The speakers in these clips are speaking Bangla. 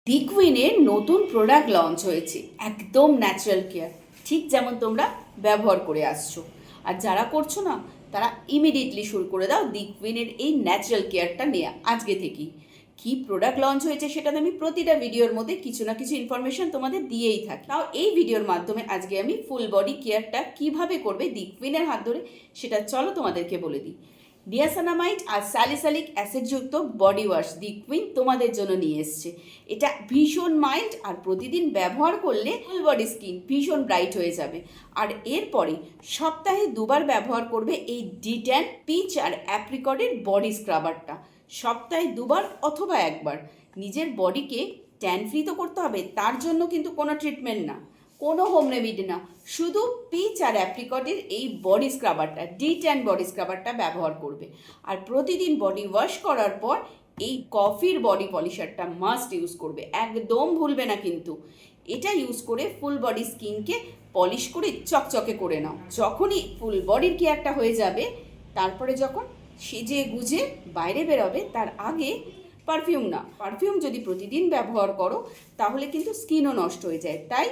দিকউইনের নতুন প্রোডাক্ট লঞ্চ হয়েছে, একদম ন্যাচারাল কেয়ার, ঠিক যেমন তোমরা ব্যবহার করে আসছো। আর যারা করছো না তারা ইমিডিয়েটলি শুরু করে দাও দিকউইনের এই ন্যাচারাল কেয়ারটা নেওয়া আজকে থেকেই। কি প্রোডাক্ট লঞ্চ হয়েছে সেটাতে আমি প্রতিটা ভিডিওর মধ্যে কিছু না কিছু ইনফরমেশন তোমাদের দিয়েই থাকি। তাও এই ভিডিওর মাধ্যমে আজকে আমি ফুল বডি কেয়ারটা কিভাবে করবে দিকউইনের হাত ধরে সেটা চলো তোমাদেরকে বলে দিই। নিয়াসিনামাইড আর স্যালিসাইলিক অ্যাসিডযুক্ত বডি ওয়াশ দিকউইন তোমাদের জন্য নিয়ে এসছে। এটা ভীষণ মাইল্ড আর প্রতিদিন ব্যবহার করলে ফুল বডি স্কিন ভীষণ ব্রাইট হয়ে যাবে। আর এরপরে সপ্তাহে দুবার ব্যবহার করবে এই ডিট্যান পিচ আর অ্যাপ্রিকটের বডি স্ক্রাবারটা। সপ্তাহে দুবার অথবা একবার। নিজের বডিকে ট্যান ফ্রি তো করতে হবে, তার জন্য কিন্তু কোনো ট্রিটমেন্ট না, কোনো হোম রেমিডি না, শুধু পিচ আর অ্যাপ্রিকটের এই বডি স্ক্রাবারটা, ডিট্যান বডি স্ক্রাবারটা ব্যবহার করবে। আর প্রতিদিন বডি ওয়াশ করার পর এই কফির বডি পলিশারটা মাস্ট ইউজ করবে, একদম ভুলবে না কিন্তু। এটা ইউজ করে ফুল বডি স্কিনকে পলিশ করে চকচকে করে নাও। যখনই ফুল বডির কেয়ারটা হয়ে যাবে, তারপরে যখন সেজে গুজে বাইরে বেরোবে, তার আগে পারফিউম না, পারফিউম যদি প্রতিদিন ব্যবহার করো তাহলে কিন্তু স্কিনও নষ্ট হয়ে যায়। তাই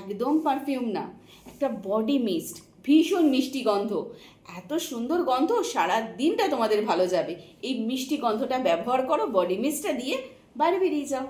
একদম পারফিউম না, একটা বডি মিস্ট, ভীষণ মিষ্টি গন্ধ, এত সুন্দর গন্ধ, সারা দিনটা তোমাদের ভালো যাবে। এই মিষ্টি গন্ধটা ব্যবহার করো, বডি মিস্টটা দিয়ে বাইরে বেরিয়ে যাও।